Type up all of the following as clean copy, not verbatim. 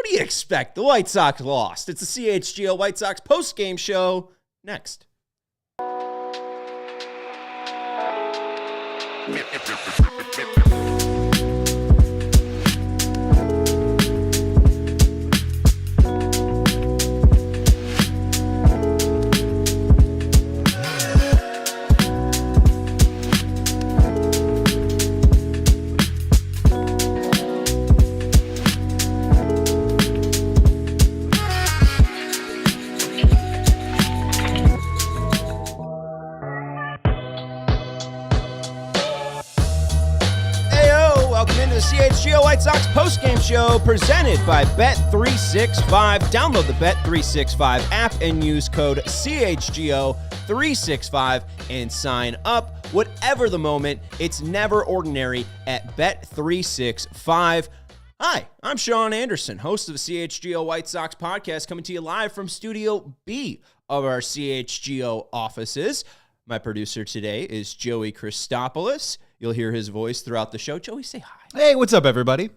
do you expect? The White Sox lost. It's the CHGO White Sox post-game show next. CHGO White Sox postgame show presented by Bet365. Download the Bet365 app and use code CHGO365 and sign up. Whatever the moment, it's never ordinary at Bet365. Hi, I'm Sean Anderson, host of the CHGO White Sox podcast, coming to you live from Studio B of our CHGO offices. My producer today is Joey Christopoulos. You'll hear his voice throughout the show. Joey, say hi. Hey, what's up, everybody?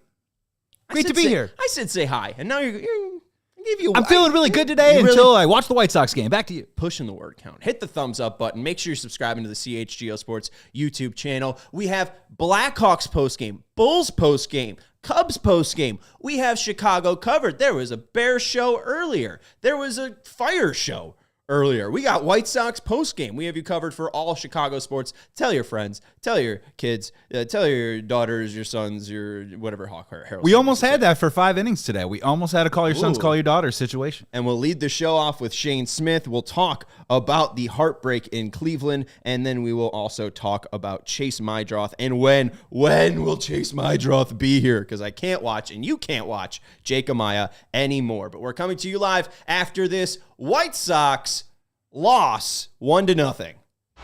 Great to be here. I said say hi, and now I'm feeling really good today until I watch the White Sox game. Back to you. Pushing the word count. Hit the thumbs up button. Make sure you're subscribing to the CHGO Sports YouTube channel. We have Blackhawks postgame, Bulls postgame, Cubs postgame. We have Chicago covered. There was a Bears show earlier. There was a Fire show earlier. We got White Sox postgame. We have you covered for all Chicago sports. Tell your friends, tell your kids, tell your daughters, your sons, your whatever Hawk Harold. We almost had that for 5 innings today. We almost had a call your sons, call your daughters situation. And we'll lead the show off with Shane Smith. We'll talk about the heartbreak in Cleveland, and then we will also talk about Chase Mydroth and when will Chase Mydroth be here? Because I can't watch, and you can't watch Jake Amaya anymore. But we're coming to you live after this White Sox loss 1-0.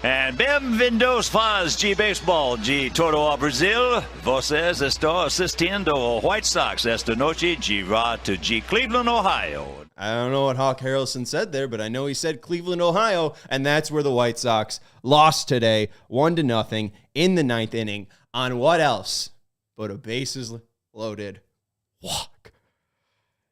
And bem-vindos fãs de beisebol de todo o Brasil. Vocês estão assistindo ao White Sox esta noite direto de Cleveland, Ohio. I don't know what Hawk Harrelson said there, but I know he said Cleveland, Ohio, and that's where the White Sox lost today 1-0 in the 9th inning on what else but a bases-loaded walk.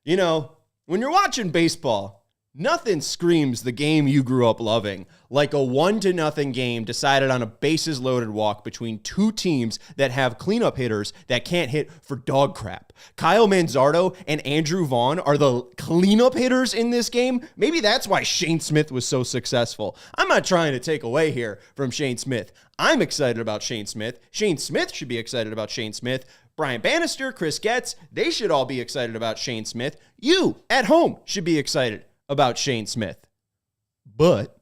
You know, when you're watching baseball, nothing screams the game you grew up loving like a 1-0 game decided on a bases-loaded walk between two teams that have cleanup hitters that can't hit for dog crap. Kyle Manzardo and Andrew Vaughn are the cleanup hitters in this game. Maybe that's why Shane Smith was so successful. I'm not trying to take away here from Shane Smith. I'm excited about Shane Smith. Shane Smith should be excited about Shane Smith. Brian Bannister, Chris Getz, they should all be excited about Shane Smith. You, at home, should be excited about Shane Smith. But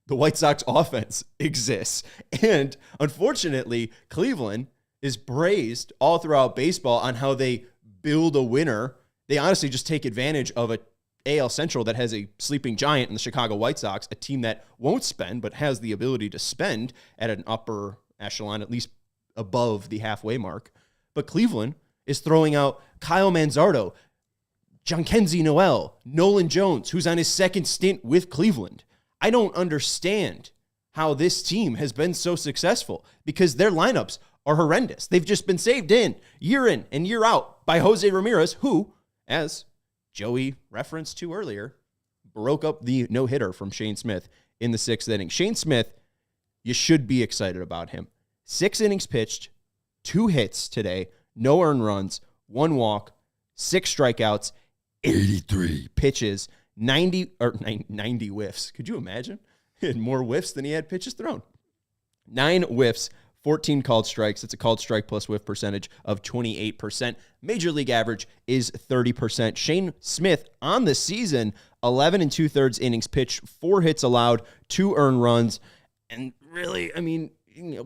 the White Sox offense exists. And unfortunately, Cleveland is praised all throughout baseball on how they build a winner. They honestly just take advantage of a AL Central that has a sleeping giant in the Chicago White Sox, a team that won't spend but has the ability to spend at an upper echelon, at least above the halfway mark. But Cleveland is throwing out Kyle Manzardo, Jhonkensy Noel, Nolan Jones, who's on his second stint with Cleveland. I don't understand how this team has been so successful because their lineups are horrendous. They've just been saved in and year out by José Ramírez, who, as Joey referenced to earlier, broke up the no-hitter from Shane Smith in the 6th inning. Shane Smith, you should be excited about him. 6 innings pitched, 2 hits today, no earned runs, 1 walk, 6 strikeouts, 83 pitches, 90 whiffs. Could you imagine? He had more whiffs than he had pitches thrown. 9 whiffs, 14 called strikes. It's a called strike plus whiff percentage of 28%. Major league average is 30%. Shane Smith on the season, 11 2/3 innings pitched, 4 hits allowed, 2 earned runs. And really, I mean,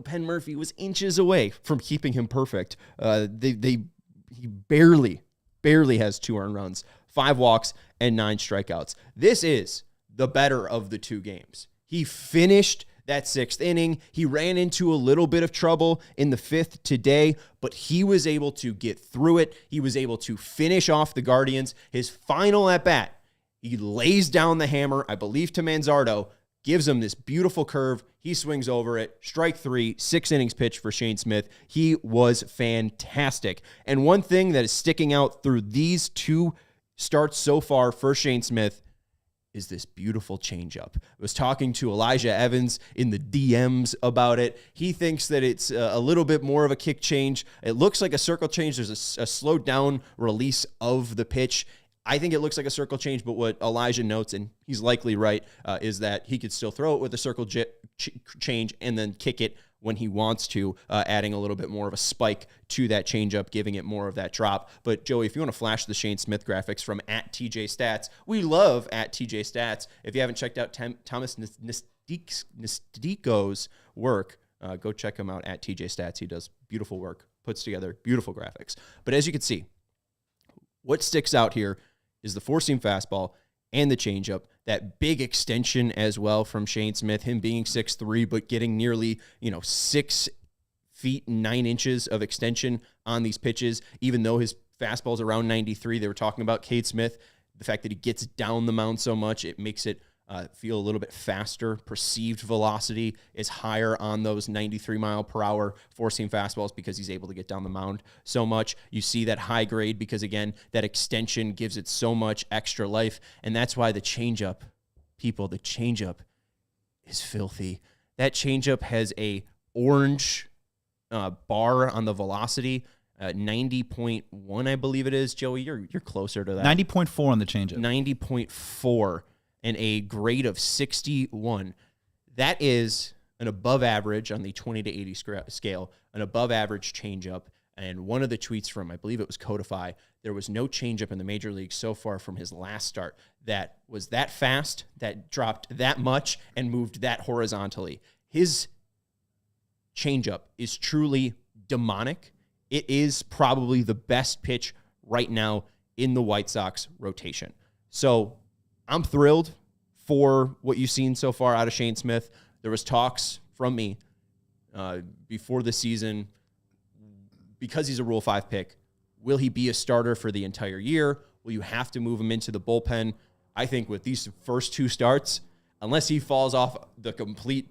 Penn Murphy was inches away from keeping him perfect. He barely has 2 earned runs, 5 walks, and 9 strikeouts. This is the better of the 2 games. He finished that 6th inning. He ran into a little bit of trouble in the 5th today, but he was able to get through it. He was able to finish off the Guardians. His final at-bat, he lays down the hammer, I believe, to Manzardo, gives him this beautiful curve. He swings over it. Strike 3, 6 innings pitched for Shane Smith. He was fantastic. And one thing that is sticking out through these 2 starts so far for Shane Smith is this beautiful changeup. I was talking to Elijah Evans in the DMs about it. He thinks that it's a little bit more of a kick change. It looks like a circle change. There's a slowed down release of the pitch. I think it looks like a circle change, but what Elijah notes, and he's likely right, is that he could still throw it with a circle change and then kick it when he wants to, adding a little bit more of a spike to that changeup, giving it more of that drop. But Joey, if you want to flash the Shane Smith graphics from @TJ Stats, we love @TJ Stats. If you haven't checked out Thomas Nestico's work, go check him out @TJ Stats. He does beautiful work, puts together beautiful graphics. But as you can see, what sticks out here is the four-seam fastball and the changeup, that big extension as well from Shane Smith, him being 6'3", but getting nearly 6 feet and 9 inches of extension on these pitches, even though his fastball's around 93. They were talking about Cade Smith, the fact that he gets down the mound so much, it makes it feel a little bit faster. Perceived velocity is higher on those 93-mile-per-hour four-seam fastballs because he's able to get down the mound so much. You see that high grade because, again, that extension gives it so much extra life, and that's why the changeup, the changeup is filthy. That changeup has a orange bar on the velocity, 90.1, I believe it is. Joey, you're closer to that. 90.4 on the changeup. 90.4. And a grade of 61. That is an above average on the 20 to 80 scale, an above average changeup. And one of the tweets from, I believe it was Codify, there was no changeup in the major league so far from his last start that was that fast, that dropped that much, and moved that horizontally. His changeup is truly demonic. It is probably the best pitch right now in the White Sox rotation. So I'm thrilled for what you've seen so far out of Shane Smith. There was talks from me before the season, because he's a Rule 5 pick, will he be a starter for the entire year? Will you have to move him into the bullpen? I think with these first 2 starts, unless he falls off the complete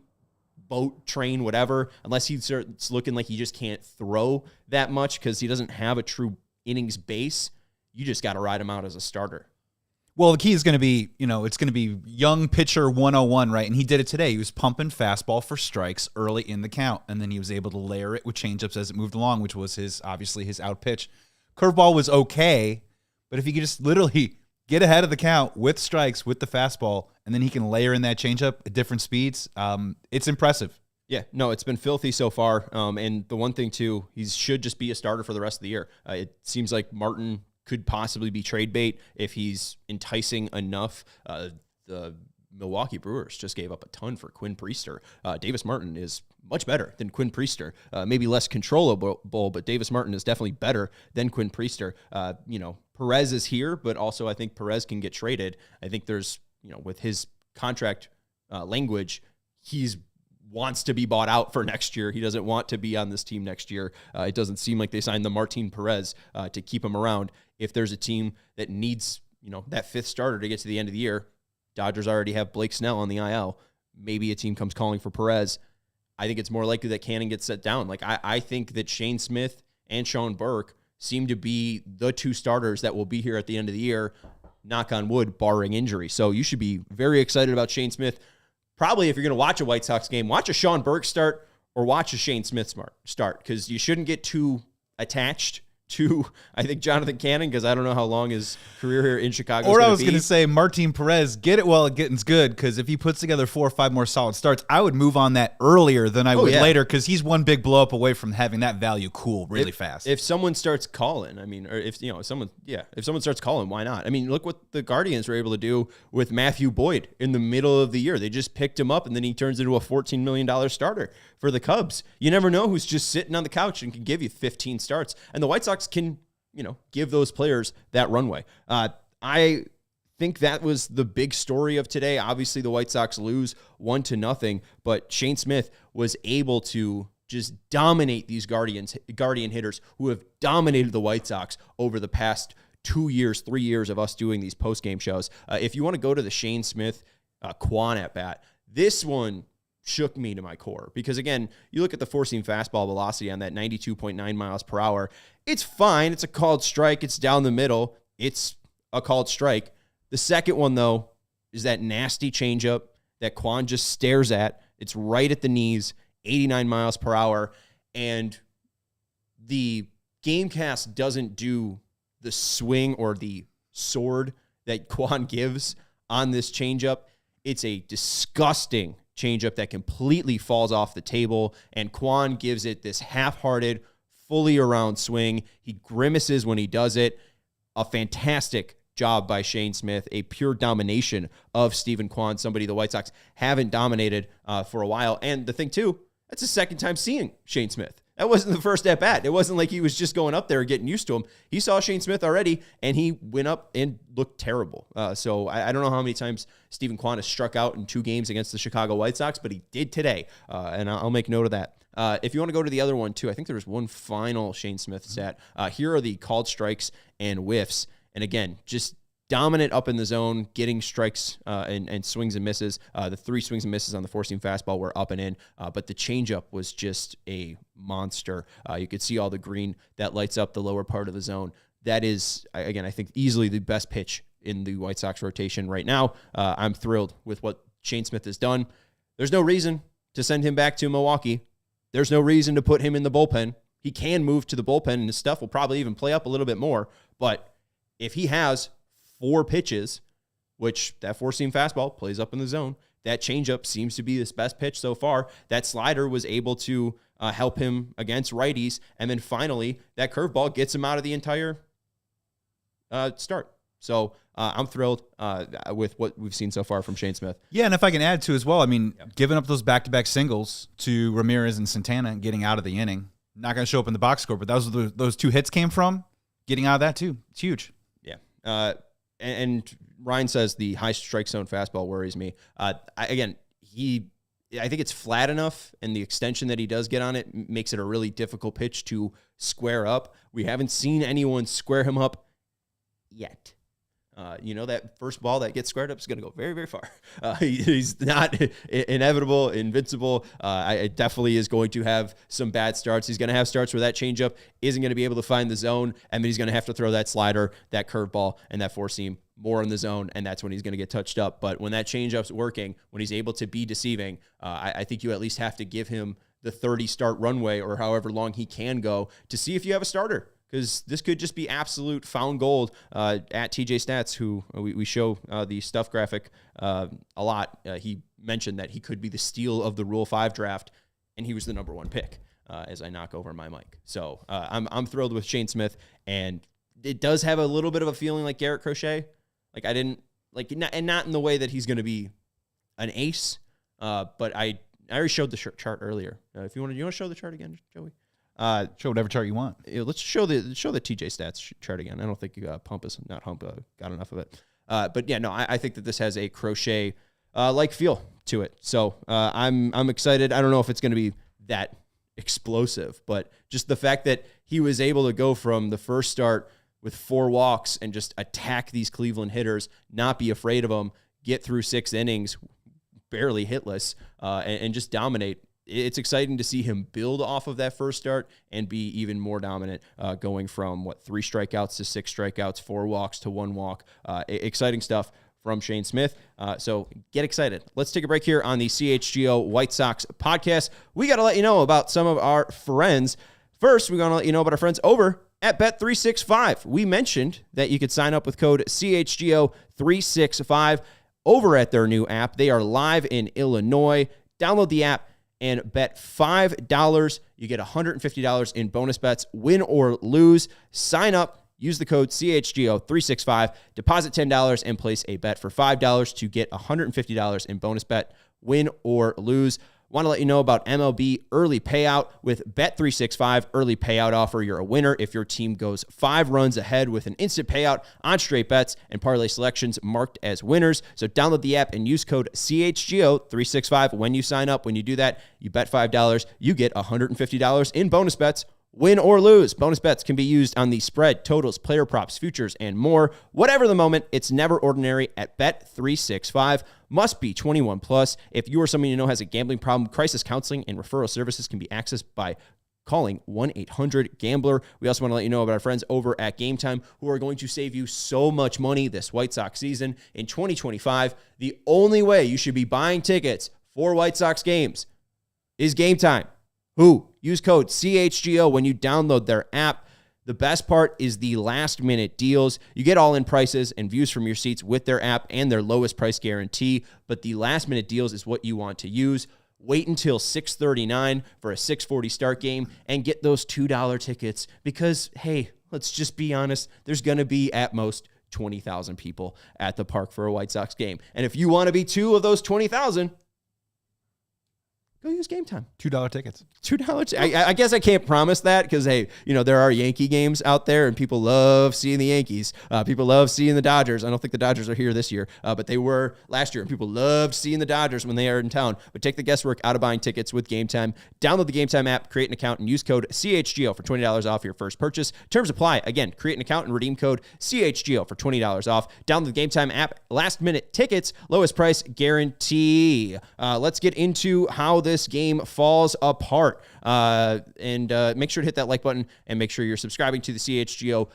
boat, train, whatever, unless he starts looking like he just can't throw that much because he doesn't have a true innings base, you just got to ride him out as a starter. Well, the key is going to be, it's going to be young pitcher 101, right? And he did it today. He was pumping fastball for strikes early in the count, and then he was able to layer it with changeups as it moved along, which was obviously his out pitch. Curveball was okay, but if he could just literally get ahead of the count with strikes, with the fastball, and then he can layer in that changeup at different speeds, it's impressive. Yeah, no, it's been filthy so far. And the one thing, too, he should just be a starter for the rest of the year. It seems like Martin could possibly be trade bait if he's enticing enough. The Milwaukee Brewers just gave up a ton for Quinn Priester. Davis Martin is much better than Quinn Priester. Maybe less controllable, but Davis Martin is definitely better than Quinn Priester. Perez is here, but also I think Perez can get traded. I think there's, with his contract language, he's wants to be bought out for next year. He doesn't want to be on this team next year. It doesn't seem like they signed the Martin Perez to keep him around. If there's a team that needs, that 5th starter to get to the end of the year, Dodgers already have Blake Snell on the IL. Maybe a team comes calling for Perez. I think it's more likely that Cannon gets set down. I think that Shane Smith and Sean Burke seem to be the 2 starters that will be here at the end of the year, knock on wood, barring injury. So you should be very excited about Shane Smith. Probably if you're going to watch a White Sox game, watch a Sean Burke start or watch a Shane Smith start, because you shouldn't get too attached to, I think, Jonathan Cannon, because I don't know how long his career here in Chicago is going to be. Or I was going to say Martin Perez, get it while it getting's good, because if he puts together 4 or 5 more solid starts, I would move on that earlier than I would later, because he's one big blow up away from having that value cool really fast. If someone starts calling, or if someone starts calling, why not? Look what the Guardians were able to do with Matthew Boyd in the middle of the year. They just picked him up, and then he turns into a $14 million starter for the Cubs. You never know who's just sitting on the couch and can give you 15 starts. And the White Sox can, give those players that runway. I think that was the big story of today. Obviously, the White Sox lose 1-0, but Shane Smith was able to just dominate these Guardian hitters who have dominated the White Sox over the past 2 years, 3 years of us doing these post-game shows. If you want to go to the Shane Smith Quan at bat, this one shook me to my core, because again, you look at the four-seam fastball velocity on that 92.9 miles per hour. It's fine. It's a called strike. It's down the middle. It's a called strike. The second one, though, is that nasty changeup that Kwon just stares at. It's right at the knees, 89 miles per hour. And the Gamecast doesn't do the swing or the sword that Kwon gives on this changeup. It's a disgusting changeup that completely falls off the table, and Kwon gives it this half-hearted, fully around swing. He grimaces when he does it. A fantastic job by Shane Smith, a pure domination of Stephen Kwon, somebody the White Sox haven't dominated for a while. And the thing, too, that's the second time seeing Shane Smith. That wasn't the first at-bat. It wasn't like he was just going up there and getting used to him. He saw Shane Smith already, and he went up and looked terrible. So I don't know how many times Stephen Kwon has struck out in 2 games against the Chicago White Sox, but he did today, and I'll make note of that. If you want to go to the other one, too, I think there was one final Shane Smith stat. Here are the called strikes and whiffs. And again, just dominant up in the zone, getting strikes and swings and misses. The 3 swings and misses on the four-seam fastball were up and in, but the changeup was just a monster. You could see all the green that lights up the lower part of the zone. That is, again, I think easily the best pitch in the White Sox rotation right now. I'm thrilled with what Shane Smith has done. There's no reason to send him back to Milwaukee. There's no reason to put him in the bullpen. He can move to the bullpen, and his stuff will probably even play up a little bit more. But if he has 4 pitches, which that four-seam fastball plays up in the zone, that changeup seems to be his best pitch so far. That slider was able to help him against righties, and then finally that curveball gets him out of the entire start. So I'm thrilled with what we've seen so far from Shane Smith. Yeah, and if I can add to as well, I mean, giving up those back-to-back singles to Ramirez and Santana and getting out of the inning, not going to show up in the box score, but those 2 hits came from getting out of that too. It's huge. Yeah. And Ryan says the high strike zone fastball worries me. I think it's flat enough, and the extension that he does get on it makes it a really difficult pitch to square up. We haven't seen anyone square him up yet. That first ball that gets squared up is going to go very, very far. He's not inevitable, invincible. It definitely is going to have some bad starts. He's going to have starts where that changeup isn't going to be able to find the zone, and then he's going to have to throw that slider, that curveball, and that four-seam more in the zone, and that's when he's going to get touched up. But when that changeup's working, when he's able to be deceiving, I think you at least have to give him the 30-start runway or however long he can go to see if you have a starter. Because this could just be absolute found gold at TJ Stats, who we show the stuff graphic a lot. He mentioned that he could be the steal of the Rule 5 draft, and he was the number 1 pick as I knock over my mic. So I'm thrilled with Shane Smith, and it does have a little bit of a feeling like Garrett Crochet. Like not in the way that he's going to be an ace, but I already showed the chart earlier. If you want to show the chart again, Joey. Show whatever chart you want. Let's show the TJ Stats chart again. I don't think Hump got enough of it. But yeah, no, I think that this has a Crochet like feel to it. So I'm excited. I don't know if it's going to be that explosive, but just the fact that he was able to go from the first start with 4 walks and just attack these Cleveland hitters, not be afraid of them, get through 6 innings, barely hitless, and just dominate. It's exciting to see him build off of that first start and be even more dominant, going from 3 strikeouts to 6 strikeouts, 4 walks to 1 walk. Exciting stuff from Shane Smith. So get excited. Let's take a break here on the CHGO White Sox podcast. We got to let you know about some of our friends. First, we're going to let you know about our friends over at Bet365. We mentioned that you could sign up with code CHGO365 over at their new app. They are live in Illinois. Download the app and bet $5. You get $150 in bonus bets, win or lose. Sign up, use the code CHGO365, deposit $10, and place a bet for $5 to get $150 in bonus bet, win or lose. Want to let you know about MLB early payout with Bet365 early payout offer. You're a winner if your team goes 5 runs ahead with an instant payout on straight bets and parlay selections marked as winners. So download the app and use code CHGO365 when you sign up. When you do that, you bet $5, you get $150 in bonus bets. Win or lose. Bonus bets can be used on the spread, totals, player props, futures, and more. Whatever the moment, it's never ordinary at Bet365. Must be 21 plus. If you or someone you know has a gambling problem, crisis counseling and referral services can be accessed by calling 1-800-GAMBLER. We also want to let you know about our friends over at Game Time who are going to save you so much money this White Sox season in 2025. The only way you should be buying tickets for White Sox games is Game Time. Use code CHGO when you download their app. The best part is the last-minute deals. You get all-in prices and views from your seats with their app and their lowest price guarantee, but the last-minute deals is what you want to use. Wait until 6:39 for a 6:40 start game and get those $2 tickets because, hey, let's just be honest, there's going to be at most 20,000 people at the park for a White Sox game. And if you want to be two of those 20,000, go use Game Time. $2 tickets. $2. I guess I can't promise that because, hey, there are Yankee games out there and people love seeing the Yankees. People love seeing the Dodgers. I don't think the Dodgers are here this year, but they were last year. And people loved seeing the Dodgers when they are in town. But take the guesswork out of buying tickets with Game Time. Download the Game Time app, create an account, and use code CHGO for $20 off your first purchase. Terms apply. Again, create an account and redeem code CHGO for $20 off. Download the Game Time app. Last-minute tickets, lowest price guarantee. Let's get into how this game falls apart. And make sure to hit that like button and make sure you're subscribing to the CHGO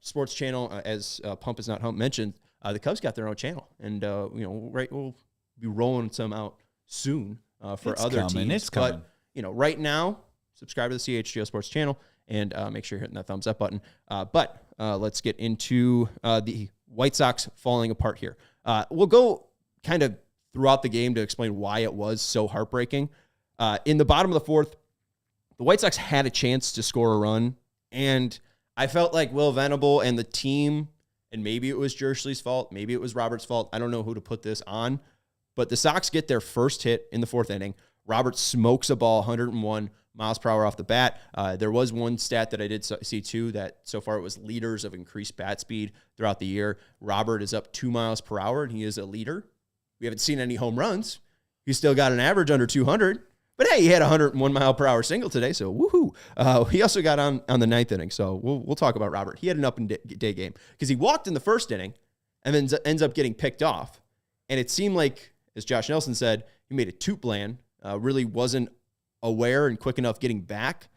sports channel. As Pump is Not Hump mentioned, the Cubs got their own channel, and we'll be rolling some out soon for other teams. It's coming. But right now, subscribe to the CHGO sports channel and make sure you're hitting that thumbs up button. But let's get into the White Sox falling apart here. We'll go kind of throughout the game to explain why it was so heartbreaking. In the bottom of the fourth, the White Sox had a chance to score a run, and I felt like Will Venable and the team, and maybe it was Jersley's fault, maybe it was Robert's fault, I don't know who to put this on, but the Sox get their first hit in the fourth inning. Robert smokes a ball 101 miles per hour off the bat. There was one stat that I did see too, that so far it was leaders of increased bat speed throughout the year. Robert is up 2 miles per hour, and he is a leader. We haven't seen any home runs. He's still got an average under 200. But hey, he had a 101 mile per hour single today, so woohoo. He also got on the ninth inning, so we'll talk about Robert. He had an up and day game because he walked in the first inning and then ends up getting picked off. And it seemed like, as Josh Nelson said, he made a toot bland, really wasn't aware and quick enough getting back.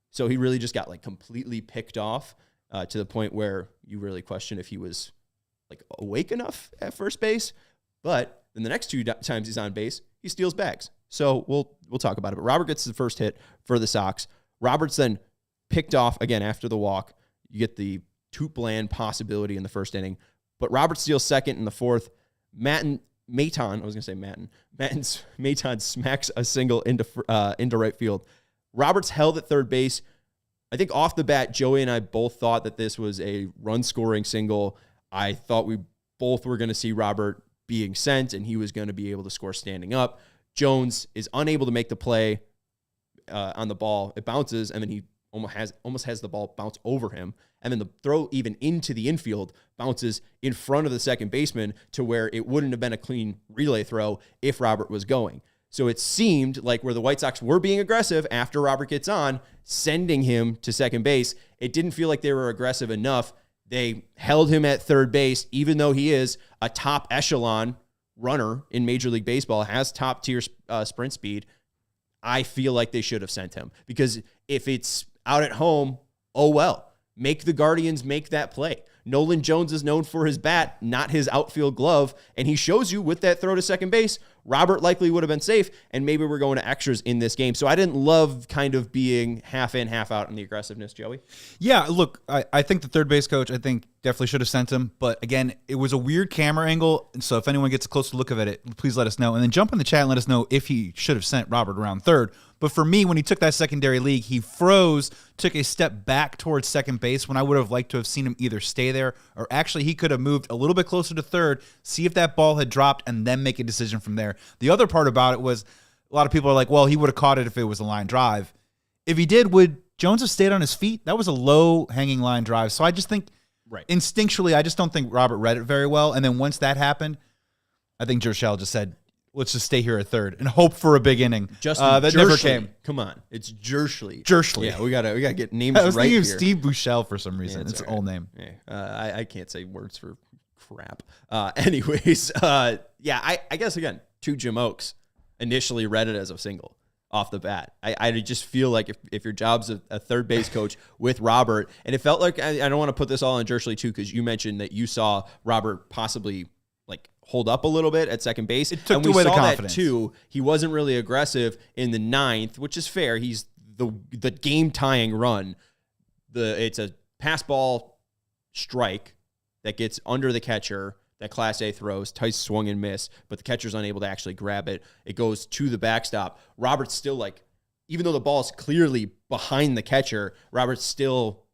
So he really just got completely picked off to the point where you really question if he was awake enough at first base. But then the next two times he's on base, he steals bags. So we'll talk about it. But Robert gets the first hit for the Sox. Robert's then picked off again after the walk. You get the toot bland possibility in the first inning. But Robert steals second in the fourth. Maton smacks a single into right field. Robert's held at third base. I think off the bat, Joey and I both thought that this was a run-scoring single. I thought we both were going to see Robert being sent, and he was going to be able to score standing up. Jones is unable to make the play on the ball. It bounces, and then he almost has the ball bounce over him. And then the throw even into the infield bounces in front of the second baseman to where it wouldn't have been a clean relay throw if Robert was going. So it seemed like where the White Sox were being aggressive after Robert gets on, sending him to second base, it didn't feel like they were aggressive enough. They held him at third base, even though he is a top echelon runner in Major League Baseball, has top tier sprint speed. I feel like they should have sent him because if it's out at home, oh well. Make the Guardians make that play. Nolan Jones is known for his bat, not his outfield glove, and he shows you with that throw to second base, Robert likely would have been safe, and maybe we're going to extras in this game. So I didn't love kind of being half in, half out in the aggressiveness, Joey. Yeah, look, I think the third base coach, definitely should have sent him. But again, it was a weird camera angle. So if anyone gets a closer look at it, please let us know. And then jump in the chat and let us know if he should have sent Robert around third. But for me, when he took that secondary league, he froze, took a step back towards second base when I would have liked to have seen him either stay there or actually he could have moved a little bit closer to third, see if that ball had dropped, and then make a decision from there. The other part about it was a lot of people are like, well, he would have caught it if it was a line drive. If he did, would Jones have stayed on his feet? That was a low-hanging line drive. So I just think instinctually, I just don't think Robert read it very well. And then once that happened, I think Jershel just said, let's just stay here at third and hope for a big inning. That never came. Come on, it's Jersley. Jersley. Yeah, we gotta get names I was right thinking here. of Steve Buechele for some reason. Yeah, it's an old name. Yeah. I can't say words for crap. Anyways, I guess again, to Jim Oakes initially read it as a single. off the bat. I just feel like if your job's a third base coach with Robert, and it felt like, I don't want to put this all on Jersley too, because you mentioned that you saw Robert possibly like hold up a little bit at second base. It took and we away the saw confidence. that too. He wasn't really aggressive in the ninth, which is fair. He's the game tying run. It's a pass ball strike that gets under the catcher that Class A throws. Tice swung and miss, but the catcher's unable to actually grab it. It goes to the backstop. Robert's still like, even though the ball is clearly behind the catcher, Robert's still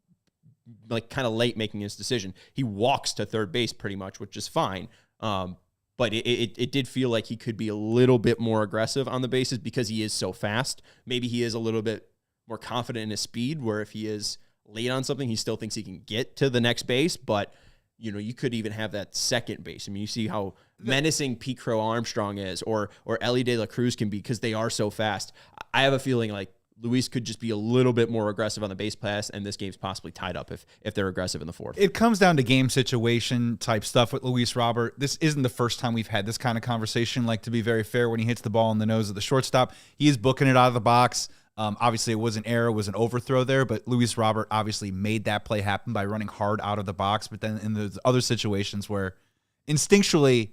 like kind of late making his decision. He walks to third base pretty much, which is fine. But it did feel like he could be a little bit more aggressive on the bases because he is so fast. Maybe he is a little bit more confident in his speed, where if he is late on something, he still thinks he can get to the next base, but you could even have that second base. I mean, you see how menacing Pete Crow Armstrong is, or Ellie De La Cruz can be, because they are so fast. I have a feeling like Luis could just be a little bit more aggressive on the base pass, and this game's possibly tied up if they're aggressive in the fourth. It comes down to game situation type stuff with Luis Robert. This isn't the first time we've had this kind of conversation. Like, to be very fair, when he hits the ball in the nose of the shortstop, he is booking it out of the box. Obviously, it was an error, it was an overthrow there, but Luis Robert obviously made that play happen by running hard out of the box. But then in those other situations where instinctually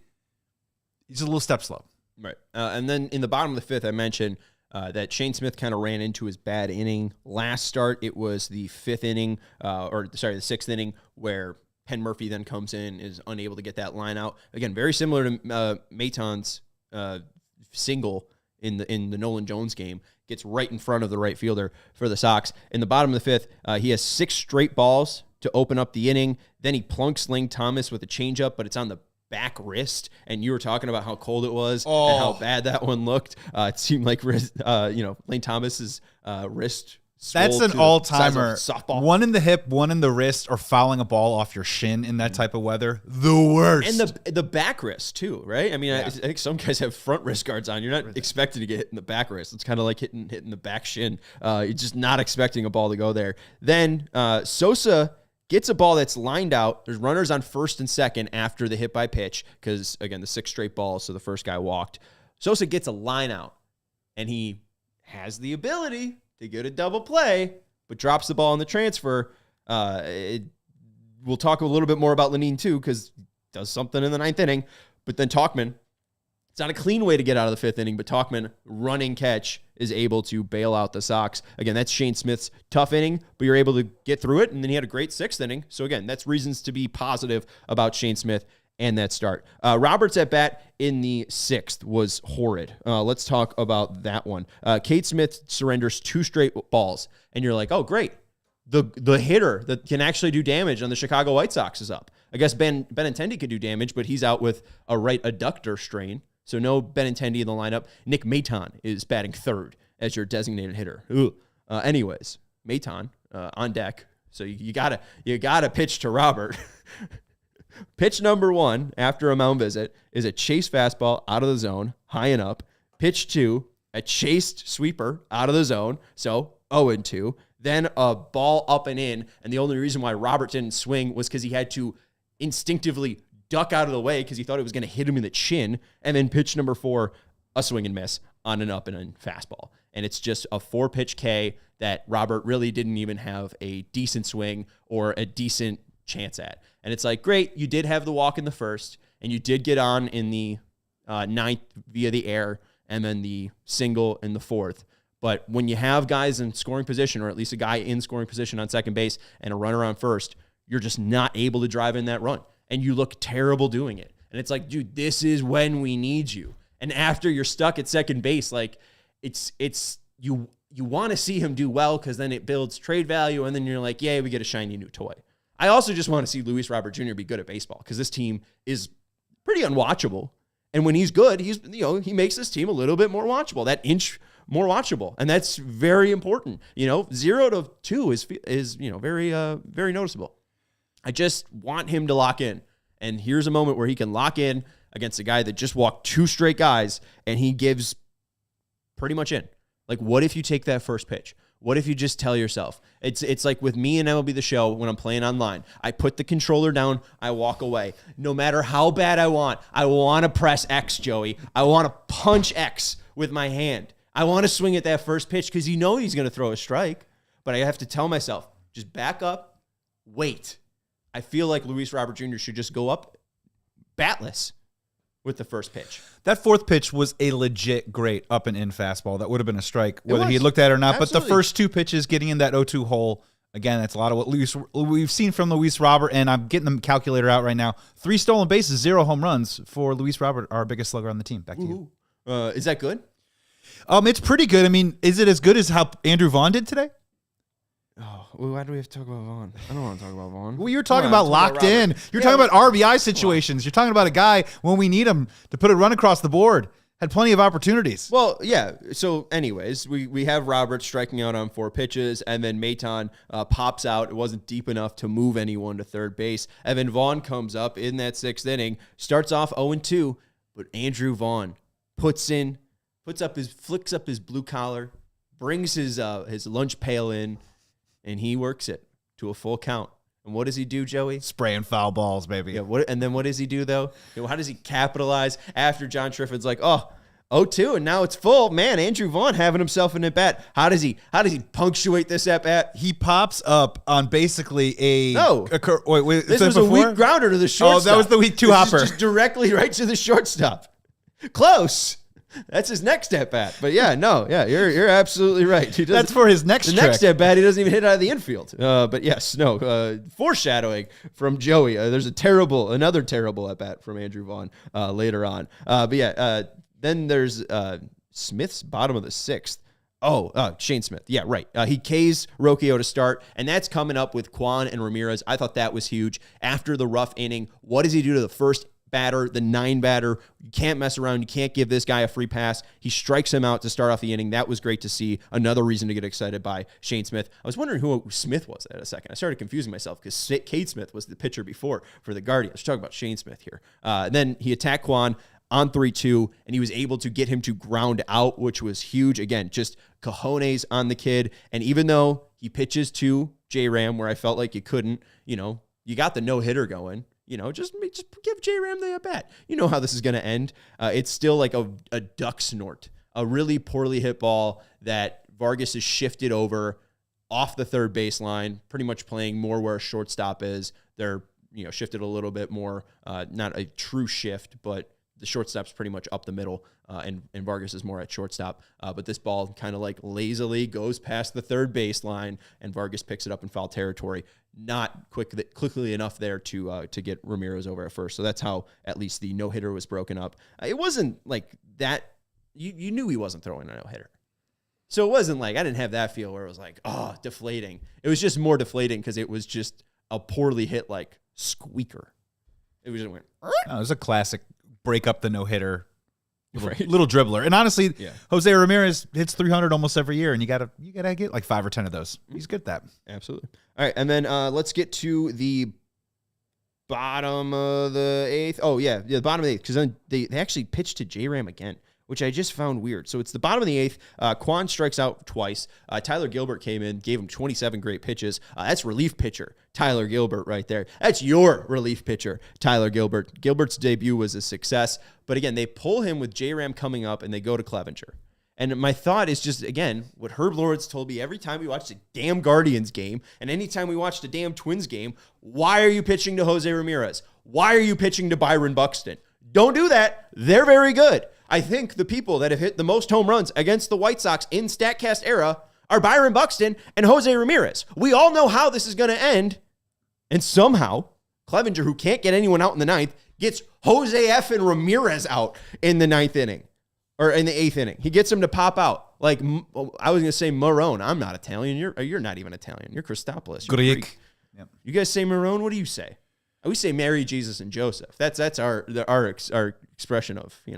he's a little step slow. Right. And then in the bottom of the fifth, I mentioned that Shane Smith kind of ran into his bad inning. Last start, it was the the sixth inning, where Penn Murphy then comes in, is unable to get that line out. Again, very similar to Maton's single in the Nolan Jones game. Gets right in front of the right fielder for the Sox. In the bottom of the fifth, he has 6 straight balls to open up the inning. Then he plunks Lane Thomas with a changeup, but it's on the back wrist. And you were talking about how cold it was and how bad that one looked. It seemed like Lane Thomas's wrist. That's an all-timer. Softball. One in the hip, one in the wrist, or fouling a ball off your shin in that type of weather. The worst. And the back wrist, too, right? I mean, I think some guys have front wrist guards on. You're not expected to get hit in the back wrist. It's kind of like hitting the back shin. You're just not expecting a ball to go there. Then Sosa gets a ball that's lined out. There's runners on first and second after the hit by pitch because, again, the 6 straight balls, so the first guy walked. Sosa gets a line out, and he has the ability to get a double play, but drops the ball in the transfer. We'll talk a little bit more about Lenine too, because he does something in the 9th inning. But then Tauchman, it's not a clean way to get out of the 5th inning, but Tauchman, running catch, is able to bail out the Sox. Again, that's Shane Smith's tough inning, but you're able to get through it, and then he had a great 6th inning. So again, that's reasons to be positive about Shane Smith and that start. Roberts at bat in the 6th was horrid. Let's talk about that one. Kate Smith surrenders 2 straight balls, and you're like, oh, great. The hitter that can actually do damage on the Chicago White Sox is up. I guess Benintendi could do damage, but he's out with a right adductor strain, so no Benintendi in the lineup. Nick Maton is batting 3rd as your designated hitter. Anyways, Maton on deck, so you gotta pitch to Robert. Pitch number 1 after a mound visit is a chase fastball out of the zone, high and up. Pitch 2, a chased sweeper out of the zone, so 0-2. Then a ball up and in, and the only reason why Robert didn't swing was because he had to instinctively duck out of the way because he thought it was going to hit him in the chin. And then pitch number 4, a swing and miss on an up and in fastball. And it's just a 4-pitch K that Robert really didn't even have a decent swing or a decent chance at. And it's like, great, you did have the walk in the 1st, and you did get on in the 9th via the air, and then the single in the 4th. But when you have guys in scoring position, or at least a guy in scoring position on second base and a runner on first, you're just not able to drive in that run. And you look terrible doing it. And it's like, dude, this is when we need you. And after you're stuck at second base, like you want to see him do well because then it builds trade value, and then you're like, yay, we get a shiny new toy. I also just want to see Luis Robert Jr. be good at baseball because this team is pretty unwatchable. And when he's good, he makes this team a little bit more watchable, that inch more watchable. And that's very important. 0-2 is very noticeable. I just want him to lock in. And here's a moment where he can lock in against a guy that just walked 2 straight guys, and he gives pretty much in. Like, what if you take that first pitch? What if you just tell yourself? It's like with me and MLB The Show when I'm playing online. I put the controller down, I walk away. No matter how bad I want to press X, Joey. I want to punch X with my hand. I want to swing at that first pitch because he's going to throw a strike, but I have to tell myself, just back up, wait. I feel like Luis Robert Jr. should just go up batless with the first pitch. That fourth pitch was a legit great up and in fastball. That would have been a strike, whether he had looked at it or not. Absolutely. But the first two pitches, getting in that 0-2 hole, again, that's a lot of what we've seen from Luis Robert, and I'm getting the calculator out right now. 3 stolen bases, 0 home runs for Luis Robert, our biggest slugger on the team. Back to you. Is that good? It's pretty good. I mean, is it as good as how Andrew Vaughn did today? Oh, well, why do we have to talk about Vaughn? I don't want to talk about Vaughn. Well, you're talking about locked in. You're talking about RBI situations. You're talking about a guy when we need him to put a run across the board. Had plenty of opportunities. Well, yeah. So, anyways, we have Robert striking out on 4 pitches, and then Maton pops out. It wasn't deep enough to move anyone to third base. And then Vaughn comes up in that 6th inning, starts off 0-2, but Andrew Vaughn flicks up his blue collar, brings his lunch pail in, and he works it to a full count. And what does he do, Joey? Spraying foul balls, baby. Yeah. And then what does he do, though? How does he capitalize after John Triffin's like, 0-2, and now it's full. Man, Andrew Vaughn having himself an at-bat. How does he punctuate this at-bat? He pops up on basically wait. This was a weak grounder to the shortstop. Oh, that was the weak two-hopper. Just directly right to the shortstop. Close. That's his next at-bat. But you're absolutely right. That's for his next trick. Next at-bat, he doesn't even hit out of the infield. But yes, foreshadowing from Joey. There's another terrible at-bat from Andrew Vaughn later on. Then there's Smith's bottom of the 6th. Shane Smith. Yeah, right. He Ks Rocchio to start, and that's coming up with Kwan and Ramirez. I thought that was huge. After the rough inning, what does he do to the first batter, the 9 batter? You can't mess around. You can't give this guy a free pass. He strikes him out to start off the inning. That was great to see. Another reason to get excited by Shane Smith. I was wondering who Smith was at a second. I started confusing myself because Cade Smith was the pitcher before for the Guardians. We're talking about Shane Smith here. Then he attacked Kwan on 3-2, and he was able to get him to ground out, which was huge. Again, just cojones on the kid. And even though he pitches to J-Ram where I felt like you couldn't, you got the no-hitter going. Just give J-Ram the at-bat. You know how this is going to end. It's still like a duck snort, a really poorly hit ball that Vargas has shifted over off the third baseline, pretty much playing more where a shortstop is. They're shifted a little bit more, not a true shift, but the shortstop's pretty much up the middle, and Vargas is more at shortstop. But this ball kind of like lazily goes past the third baseline, and Vargas picks it up in foul territory. Not quickly enough there to get Ramirez over at first. So that's how at least the no-hitter was broken up. It wasn't like that. You knew he wasn't throwing a no-hitter. So it wasn't like I didn't have that feel where it was like, deflating. It was just more deflating because it was just a poorly hit like squeaker. It was just went. It was a classic break up the no-hitter, little dribbler. And honestly, Jose Ramirez hits 300 almost every year, and you gotta get like 5 or 10 of those. He's good at that. Absolutely. All right, and then let's get to the bottom of the 8th. Oh, yeah, the bottom of the 8th, because then they actually pitched to J-Ram again, which I just found weird. So it's the bottom of the 8th. Kwan strikes out twice. Tyler Gilbert came in, gave him 27 great pitches. That's relief pitcher Tyler Gilbert right there. That's your relief pitcher, Tyler Gilbert. Gilbert's debut was a success. But again, they pull him with J-Ram coming up, and they go to Clevenger. And my thought is just, again, what Herb Lawrence told me every time we watched a damn Guardians game, and anytime we watched a damn Twins game, why are you pitching to Jose Ramirez? Why are you pitching to Byron Buxton? Don't do that. They're very good. I think the people that have hit the most home runs against the White Sox in StatCast era are Byron Buxton and Jose Ramirez. We all know how this is going to end. And somehow, Clevenger, who can't get anyone out in the 9th, gets Jose F. and Ramirez out in the 9th inning. Or in the 8th inning. He gets him to pop out. Like, I was going to say Marone. I'm not Italian. You're not even Italian. You're Christopoulos. You're Greek. Yep. You guys say Marone? What do you say? We say Mary, Jesus, and Joseph. That's our expression of, Do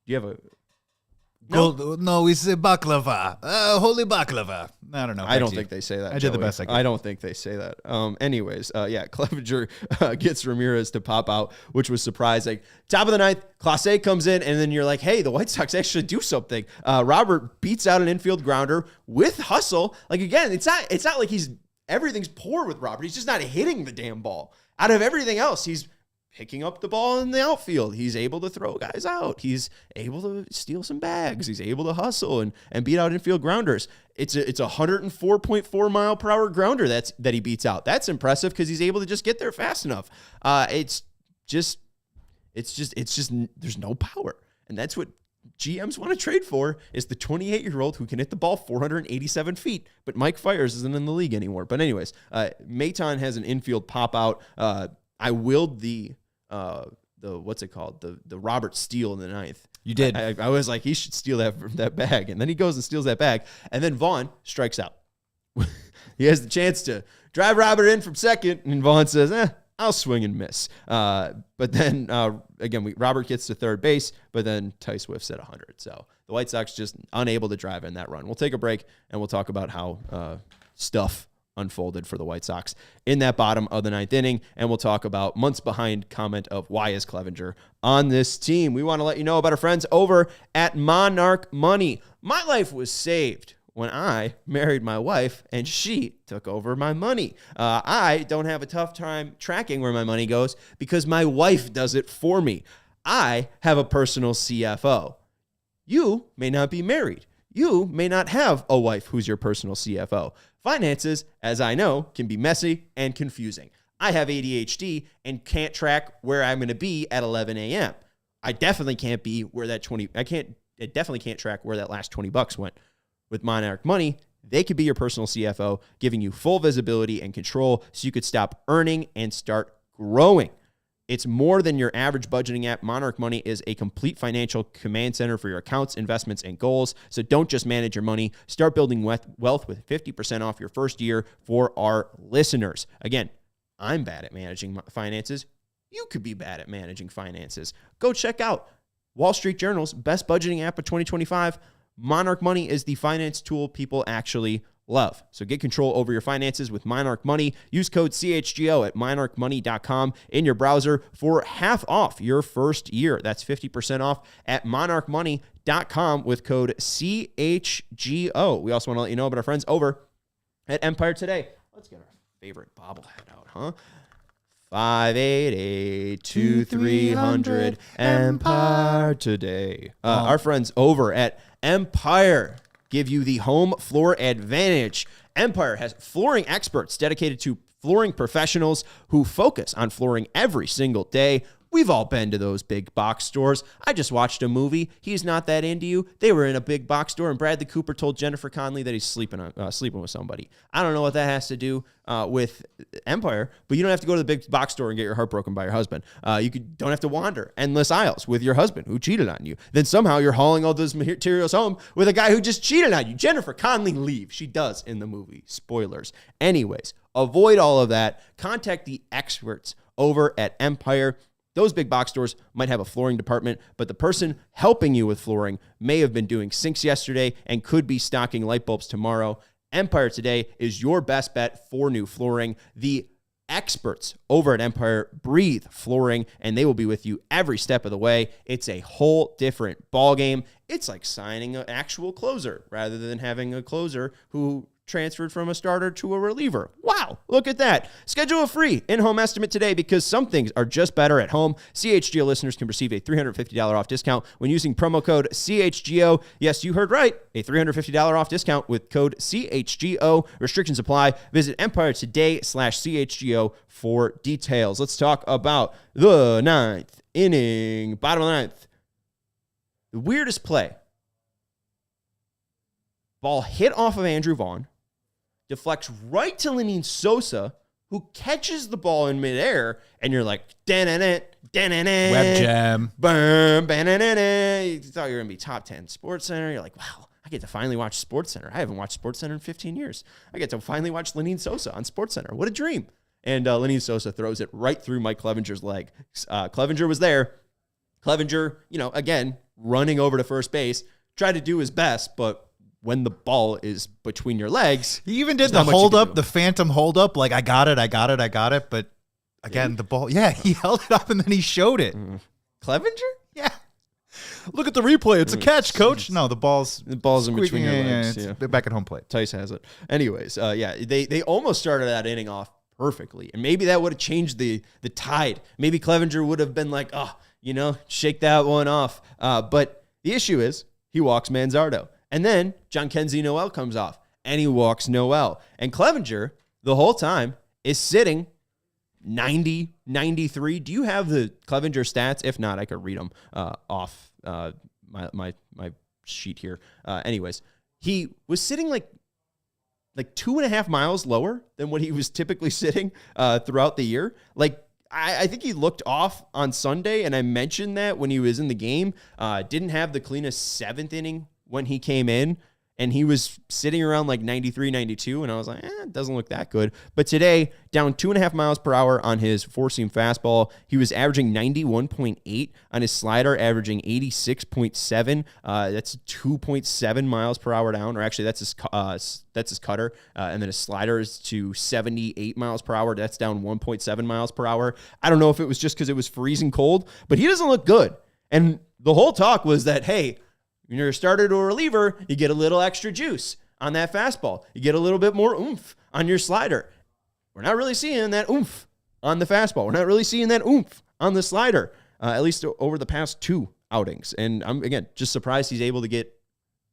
you have a... No, we say baklava. Holy baklava. I don't know. I don't think they say that. I did the best I could. I don't think they say that. Clevenger gets Ramirez to pop out, which was surprising. Top of the 9th, Clase comes in, and then you're like, hey, the White Sox actually do something. Robert beats out an infield grounder with hustle. Like, again, it's not like everything's poor with Robert. He's just not hitting the damn ball. Out of everything else, he's picking up the ball in the outfield. He's able to throw guys out. He's able to steal some bags. He's able to hustle and beat out infield grounders. It's a 104.4 mile per hour grounder that he beats out. That's impressive because he's able to just get there fast enough. It's just there's no power. And that's what GMs want to trade for, is the 28-year-old who can hit the ball 487 feet. But Mike Fiers isn't in the league anymore. But anyways, Maton has an infield pop out. I willed the what's it called? The Robert Steele in the ninth. You did. I was like, he should steal that bag. And then he goes and steals that bag. And then Vaughn strikes out. He has the chance to drive Robert in from second. And Vaughn says, I'll swing and miss. But then, again, Robert gets to third base, but then Tice whiffs at 100. So the White Sox just unable to drive in that run. We'll take a break, and we'll talk about how stuff unfolded for the White Sox in that bottom of the ninth inning, and we'll talk about months behind comment of why is Clevenger on this team. We want to let you know about our friends over at Monarch Money. My life was saved when I married my wife and she took over my money. I don't have a tough time tracking where my money goes because my wife does it for me. I have a personal CFO. You may not be married. You may not have a wife who's your personal CFO. Finances, as I know, can be messy and confusing. I have ADHD and can't track where I'm going to be at 11 a.m. I definitely can't be where that I definitely can't track where that last $20 went. With Monarch Money, they could be your personal CFO, giving you full visibility and control so you could stop earning and start growing. It's more than your average budgeting app. Monarch Money is a complete financial command center for your accounts, investments, and goals. So don't just manage your money. Start building wealth with 50% off your first year for our listeners. Again, I'm bad at managing finances. You could be bad at managing finances. Go check out Wall Street Journal's best budgeting app of 2025. Monarch Money is the finance tool people actually love. So get control over your finances with Monarch Money. Use code CHGO at monarchmoney.com in your browser for half off your first year. That's 50% off at monarchmoney.com with code CHGO. We also want to let you know about our friends over at Empire Today. Let's get our favorite bobblehead out, huh? 588-2300 Empire Today. Our friends over at Empire give you the home floor advantage. Empire has flooring experts dedicated to flooring professionals who focus on flooring every single day. We've all been to those big box stores. I just watched a movie. He's Not That Into You. They were in a big box store, and Bradley Cooper told Jennifer Connelly that he's sleeping with somebody. I don't know what that has to do with Empire, but you don't have to go to the big box store and get your heart broken by your husband. Don't have to wander endless aisles with your husband who cheated on you. Then somehow you're hauling all those materials home with a guy who just cheated on you. Jennifer Connelly leaves. She does in the movie. Spoilers. Anyways, avoid all of that. Contact the experts over at Empire. Those big box stores might have a flooring department, but the person helping you with flooring may have been doing sinks yesterday and could be stocking light bulbs tomorrow. Empire Today is your best bet for new flooring. The experts over at Empire breathe flooring, and they will be with you every step of the way. It's a whole different ballgame. It's like signing an actual closer rather than having a closer who transferred from a starter to a reliever. Wow, look at that. Schedule a free in-home estimate today because some things are just better at home. CHGO listeners can receive a $350 off discount when using promo code CHGO. Yes, you heard right. A $350 off discount with code CHGO. Restrictions apply. Visit EmpireToday.com/CHGO for details. Let's talk about the ninth inning, bottom of the ninth. The weirdest play. Ball hit off of Andrew Vaughn, deflects right to Lenyn Sosa, who catches the ball in midair, and you're like, web jam. You thought you were going to be top 10 SportsCenter. You're like, wow, I get to finally watch SportsCenter. I haven't watched SportsCenter in 15 years. I get to finally watch Lenyn Sosa on SportsCenter. What a dream. And Lenyn Sosa throws it right through Mike Clevenger's leg. Clevenger was there. Clevenger, again, running over to first base, tried to do his best, but when the ball is between your legs. He even did the hold up, the phantom hold up, like I got it. But again, the ball, he held it up and then he showed it. Clevenger? Yeah. Look at the replay. It's a catch, coach. No, the ball's in between your legs. It's back at home plate. Tice has it. Anyways, they almost started that inning off perfectly. And maybe that would have changed the tide. Maybe Clevenger would have been like, oh, shake that one off. But the issue is he walks Manzardo. And then John Kenzie Noel comes off and he walks Noel. And Clevenger, the whole time, is sitting 90, 93. Do you have the Clevenger stats? If not, I could read them off my sheet here. Anyways, he was sitting like 2.5 miles lower than what he was typically sitting throughout the year. Like, I think he looked off on Sunday, and I mentioned that when he was in the game. Didn't have the cleanest 7th inning when he came in, and he was sitting around like 93, 92, and I was like, it doesn't look that good. But today, down 2.5 miles per hour on his four-seam fastball. He was averaging 91.8 on his slider, averaging 86.7. That's 2.7 miles per hour down, or actually that's his cutter. And then his slider is to 78 miles per hour. That's down 1.7 miles per hour. I don't know if it was just because it was freezing cold, but he doesn't look good. And the whole talk was that, hey, when you're a starter to a reliever, you get a little extra juice on that fastball. You get a little bit more oomph on your slider. We're not really seeing that oomph on the fastball. We're not really seeing that oomph on the slider, at least over the past 2 outings. And I'm, again, just surprised he's able to get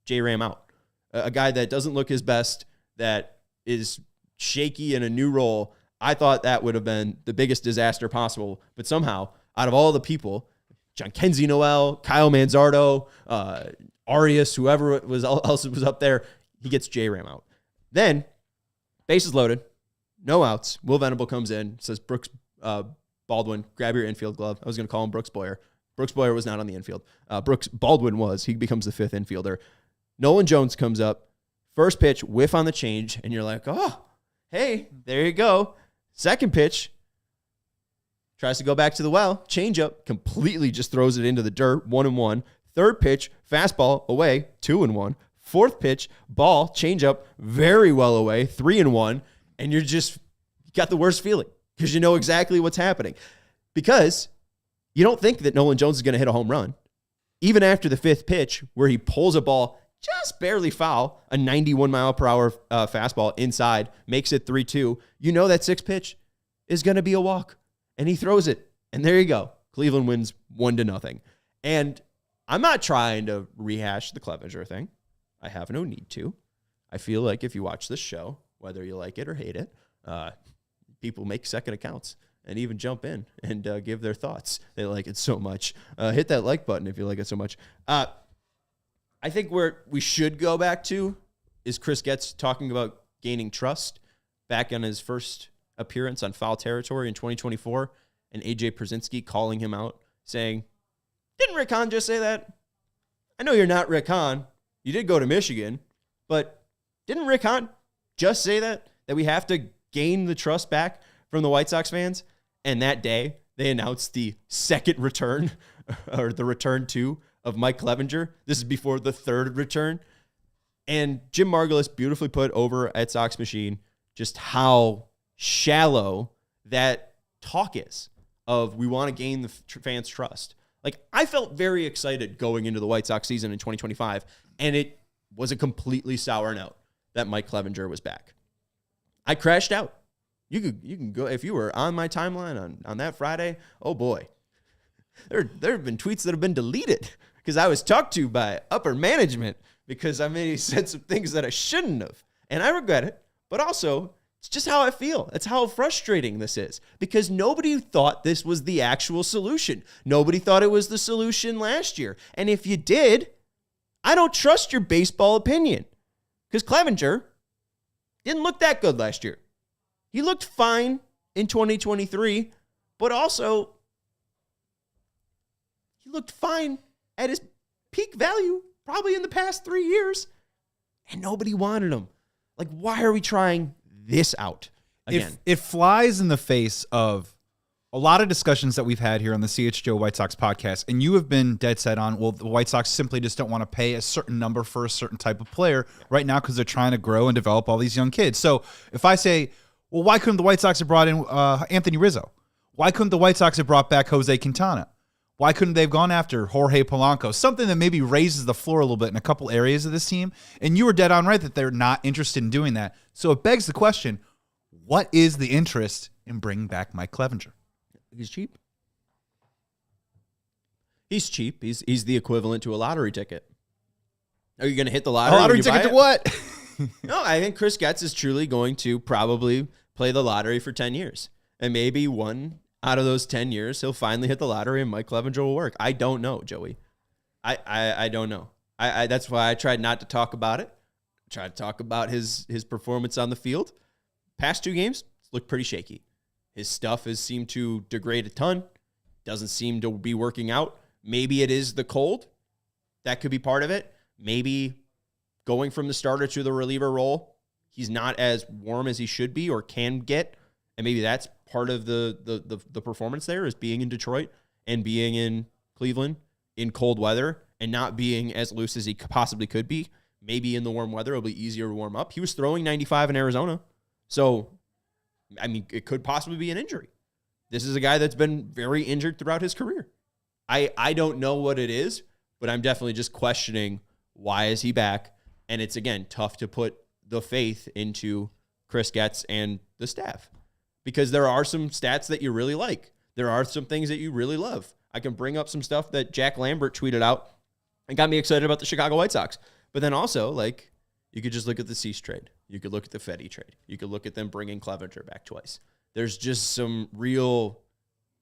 J-Ram out. A guy that doesn't look his best, that is shaky in a new role. I thought that would have been the biggest disaster possible. But somehow, out of all the people, John Kenzie Noel, Kyle Manzardo, Arias, whoever else was up there, he gets J-Ram out. Then, bases loaded, no outs. Will Venable comes in, says, Brooks Baldwin, grab your infield glove. I was going to call him Brooks Boyer. Brooks Boyer was not on the infield. Brooks Baldwin was. He becomes the 5th infielder. Nolan Jones comes up. First pitch, whiff on the change, and you're like, oh, hey, there you go. Second pitch, tries to go back to the well. Changeup, completely just throws it into the dirt. 1-1. Third pitch, fastball away. 2-1. Fourth pitch, ball, changeup, very well away. 3-1. And you got the worst feeling because you know exactly what's happening. Because you don't think that Nolan Jones is going to hit a home run. Even after the 5th pitch, where he pulls a ball just barely foul, a 91 mile per hour fastball inside, makes it 3-2. You know that 6th pitch is going to be a walk. And he throws it. And there you go. Cleveland wins 1-0. And I'm not trying to rehash the Clevenger thing. I have no need to. I feel like if you watch this show, whether you like it or hate it, people make second accounts and even jump in and give their thoughts. They like it so much. Hit that like button if you like it so much. I think where we should go back to is Chris Getz talking about gaining trust back on his first appearance on Foul Territory in 2024, and AJ Pierzynski calling him out, saying, didn't Rick Hahn just say that? I know you're not Rick Hahn. You did go to Michigan, but didn't Rick Hahn just say that we have to gain the trust back from the White Sox fans? And that day, they announced the second return, or the return 2 of Mike Clevenger. This is before the 3rd return. And Jim Margulis beautifully put over at Sox Machine just how shallow that talk is of we want to gain the fans' trust. Like, I felt very excited going into the White Sox season in 2025, and it was a completely sour note that Mike Clevenger was back. I crashed out. You can go, if you were on my timeline on that Friday, oh boy. There have been tweets that have been deleted because I was talked to by upper management because I maybe said some things that I shouldn't have. And I regret it, but also it's just how I feel. It's how frustrating this is because nobody thought this was the actual solution. Nobody thought it was the solution last year. And if you did, I don't trust your baseball opinion because Clevenger didn't look that good last year. He looked fine in 2023, but also he looked fine at his peak value probably in the past 3 years, and nobody wanted him. Like, why are we trying this out again? It flies in the face of a lot of discussions that we've had here on the CHGO White Sox podcast, and you have been dead set on, well, the White Sox simply just don't want to pay a certain number for a certain type of player right now because they're trying to grow and develop all these young kids. So if I say, well, why couldn't the White Sox have brought in Anthony Rizzo? Why couldn't the White Sox have brought back Jose Quintana? Why couldn't they have gone after Jorge Polanco? Something that maybe raises the floor a little bit in a couple areas of this team. And you were dead on right that they're not interested in doing that. So it begs the question, What is the interest in bringing back Mike Clevenger? He's cheap. He's cheap. He's the equivalent to a lottery ticket. Are you going to hit the lottery? A lottery ticket to what? No, I think Chris Getz is truly going to probably play the lottery for 10 years. And maybe one out of those 10 years, he'll finally hit the lottery and Mike Clevenger will work. I don't know, Joey. I don't know. That's why I tried not to talk about it. Tried to talk about his performance on the field. Past 2 games, it's looked pretty shaky. His stuff has seemed to degrade a ton. Doesn't seem to be working out. Maybe it is the cold. That could be part of it. Maybe going from the starter to the reliever role, he's not as warm as he should be or can get. And maybe that's part of the performance there, is being in Detroit and being in Cleveland in cold weather and not being as loose as he possibly could be. Maybe in the warm weather, it'll be easier to warm up. He was throwing 95 in Arizona. So, I mean, it could possibly be an injury. This is a guy that's been very injured throughout his career. I don't know what it is, but I'm definitely just questioning, why is he back? And it's, again, tough to put the faith into Chris Getz and the staff, because there are some stats that you really like. There are some things that you really love. I can bring up some stuff that Jack Lambert tweeted out and got me excited about the Chicago White Sox. But then also, like, you could just look at the Cease trade. You could look at the Fetty trade. You could look at them bringing Clevenger back twice. There's just some real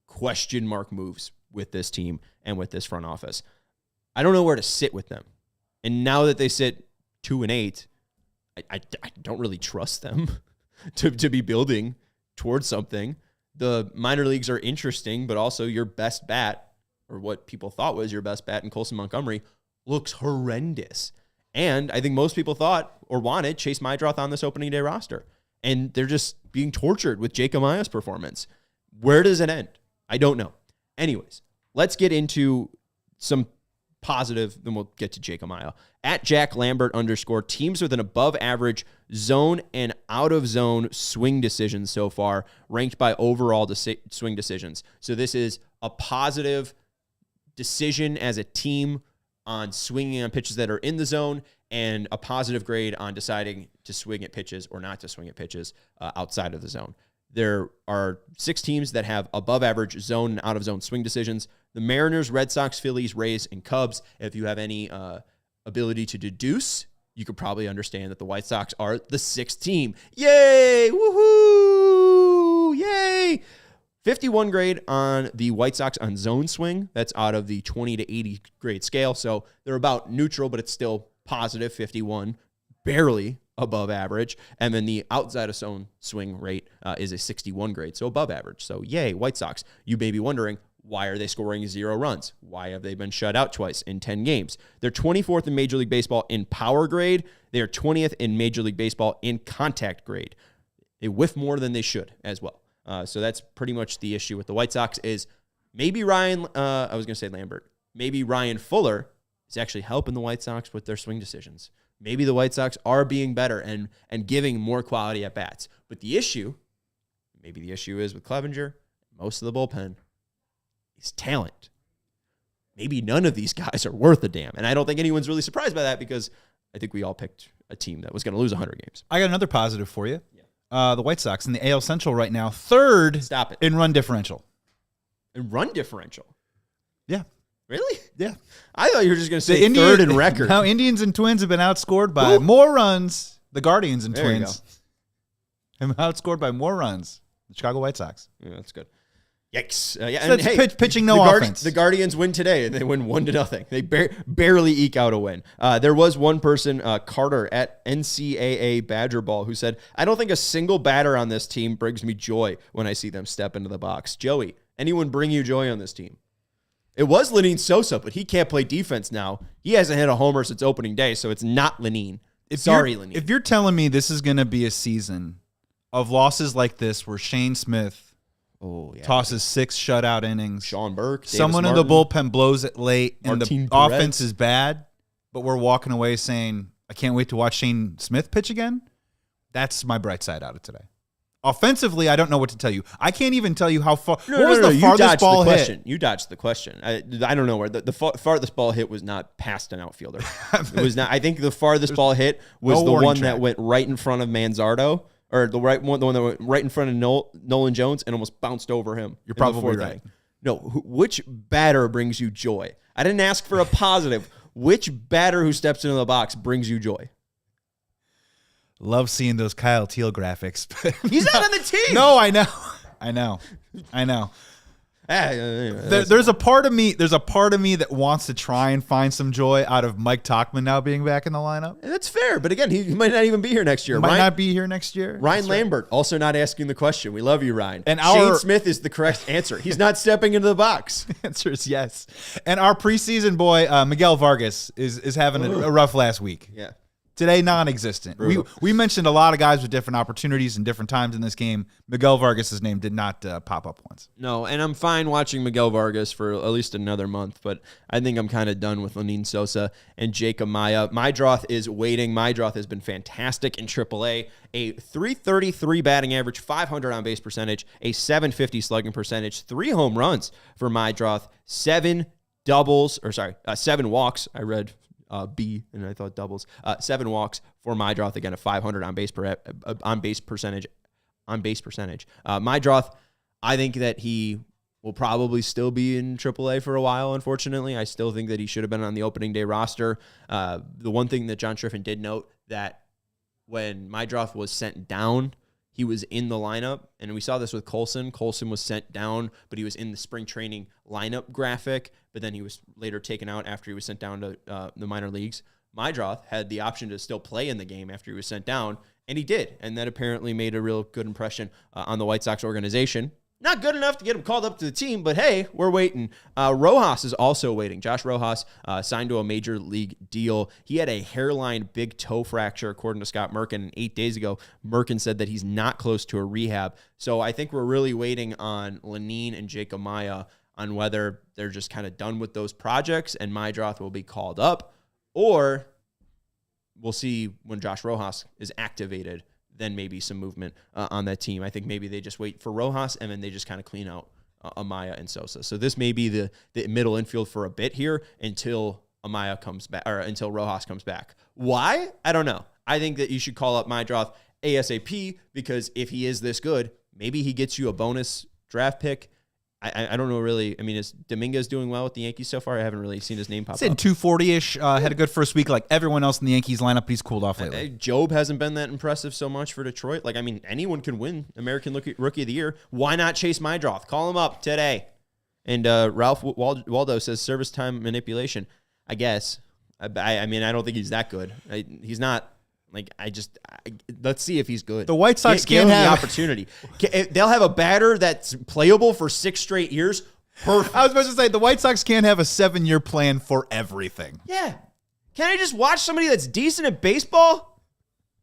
question mark moves with this team and with this front office. I don't know where to sit with them. And now that they sit 2-8, I don't really trust them to be building towards something. The minor leagues are interesting, but also your best bat, or what people thought was your best bat in Colson Montgomery, looks horrendous. And I think most people thought or wanted Chase Mydroth on this opening day roster. And they're just being tortured with Jake Amaya's performance. Where does it end? I don't know. Anyways, let's get into some positive, then we'll get to Jake Amaya. At Jack Lambert _ teams with an above average zone and out of zone swing decisions so far, ranked by overall swing decisions. So this is a positive decision as a team on swinging on pitches that are in the zone, and a positive grade on deciding to swing at pitches or not to swing at pitches outside of the zone. There are 6 teams that have above average zone and out of zone swing decisions: the Mariners, Red Sox, Phillies, Rays, and Cubs. If you have any ability to deduce, you could probably understand that the White Sox are the 6th team. Yay! Woohoo! Yay! 51 grade on the White Sox on zone swing. That's out of the 20 to 80 grade scale. So they're about neutral, but it's still positive 51, barely above average. And then the outside of zone swing rate is a 61 grade, so above average. So yay, White Sox. You may be wondering, why are they scoring 0 runs? Why have they been shut out twice in 10 games? They're 24th in Major League Baseball in power grade. They are 20th in Major League Baseball in contact grade. They whiff more than they should as well. So that's pretty much the issue with the White Sox, is maybe Ryan, I was going to say Lambert, maybe Ryan Fuller is actually helping the White Sox with their swing decisions. Maybe the White Sox are being better and giving more quality at bats. But the issue, maybe the issue is with Clevenger, most of the bullpen, is talent. Maybe none of these guys are worth a damn. And I don't think anyone's really surprised by that, because I think we all picked a team that was going to lose 100 games. I got another positive for you. The White Sox in the AL Central right now, 3rd in run differential. In run differential? Yeah. Really? Yeah. I thought you were just going to say 3rd in record. Now, Indians and Twins have been outscored by more runs. The Guardians and there Twins have been outscored by more runs. The Chicago White Sox. Yeah, that's good. Yikes. Yeah, so and hey, pitching no offense. The Guardians win today, and they win 1-0. They barely eke out a win. There was one person, Carter at NCAA Badger Ball, who said, I don't think a single batter on this team brings me joy when I see them step into the box. Joey, anyone bring you joy on this team? It was Lenine Sosa, but he can't play defense now. He hasn't hit a homer since opening day, so it's not Lenine. Sorry, Lenine. If you're telling me this is going to be a season of losses like this, where Shane Smith tosses 6 shutout innings, Sean Burke, someone in the bullpen blows it late, and the Perez. offense is bad, but we're walking away saying, I can't wait to watch Shane Smith pitch again, that's my bright side out of today. Offensively, I don't know what to tell you. I can't even tell you how far. What was the farthest ball hit? You dodged the question. I don't know where the farthest ball hit was not past an outfielder. It was not. I think the farthest ball hit was the one that went right in front of Manzardo. or the one that went right in front of Nolan Jones and almost bounced over him. You're probably right. Inning. No, which batter brings you joy? I didn't ask for a positive. Which batter who steps into the box brings you joy? Love seeing those Kyle Teal graphics. He's not on the team. No, I know. There's a part of me that wants to try and find some joy out of Mike Tauchman now being back in the lineup. That's fair, but again, he might not even be here next year. Might not be here next year. Ryan Lambert also not asking the question. We love you, Ryan. And Shane Smith is the correct answer. He's not stepping into the box. The answer is yes. And our preseason boy Miguel Vargas is having a rough last week. Yeah. Today, non-existent. We mentioned a lot of guys with different opportunities and different times in this game. Miguel Vargas' name did not pop up once. No, and I'm fine watching Miguel Vargas for at least another month, but I think I'm kind of done with Lenin Sosa and Jake Amaya. Meidroth is waiting. Meidroth has been fantastic in AAA. A .333 batting average, 500 on-base percentage, a .750 slugging percentage, 3 home runs for Meidroth, 7 walks. I read B, and I thought doubles. 7 walks for Meidroth, again, a 500 on base percentage. Meidroth, I think that he will probably still be in AAA for a while, unfortunately. I still think that he should have been on the opening day roster. The one thing that John Striffen did note, that when Meidroth was sent down, he was in the lineup, and we saw this with Colson. Colson was sent down, but he was in the spring training lineup graphic, but then he was later taken out after he was sent down to the minor leagues. Meidroth had the option to still play in the game after he was sent down, and he did, and that apparently made a real good impression on the White Sox organization. Not good enough to get him called up to the team, but hey, we're waiting. Rojas is also waiting. Josh Rojas signed to a major league deal. He had a hairline big toe fracture, according to Scott Merkin. And 8 days ago, Merkin said that he's not close to a rehab. So I think we're really waiting on Lenin and Jake Amaya on whether they're just kind of done with those projects and Meidroth will be called up, or we'll see when Josh Rojas is activated, then maybe some movement on that team. I think maybe they just wait for Rojas and then they just kind of clean out Amaya and Sosa. So this may be the middle infield for a bit here until Amaya comes back, or until Rojas comes back. Why? I don't know. I think that you should call up Meidroth ASAP, because if he is this good, maybe he gets you a bonus draft pick. I don't know really. I mean, is Dominguez doing well with the Yankees so far? I haven't really seen his name pop up. He's in 240-ish. Had a good first week like everyone else in the Yankees lineup. But he's cooled off lately. Job hasn't been that impressive so much for Detroit. Like, I mean, anyone can win American Rookie of the Year. Why not Chase Meidroth? Call him up today. And Ralph Waldo says service time manipulation. I guess. I mean, I don't think he's that good. He's not. Like, let's see if he's good. The White Sox give him the opportunity. They'll have a batter that's playable for 6 straight years. Perfect. I was about to say, the White Sox can't have a 7-year plan for everything. Yeah. Can I just watch somebody that's decent at baseball?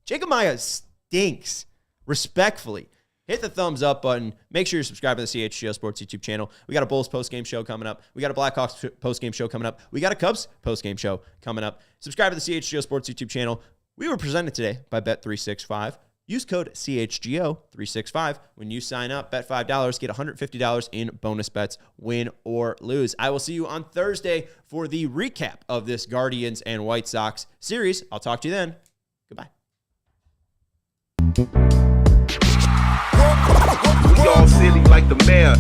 Jacob Maya stinks. Respectfully. Hit the thumbs up button. Make sure you're subscribed to the CHGO Sports YouTube channel. We got a Bulls postgame show coming up. We got a Blackhawks postgame show coming up. We got a Cubs postgame show coming up. Subscribe to the CHGO Sports YouTube channel. We were presented today by Bet365. Use code CHGO365 when you sign up. Bet $5, get $150 in bonus bets, win or lose. I will see you on Thursday for the recap of this Guardians and White Sox series. I'll talk to you then. Goodbye. We all silly like the mayor.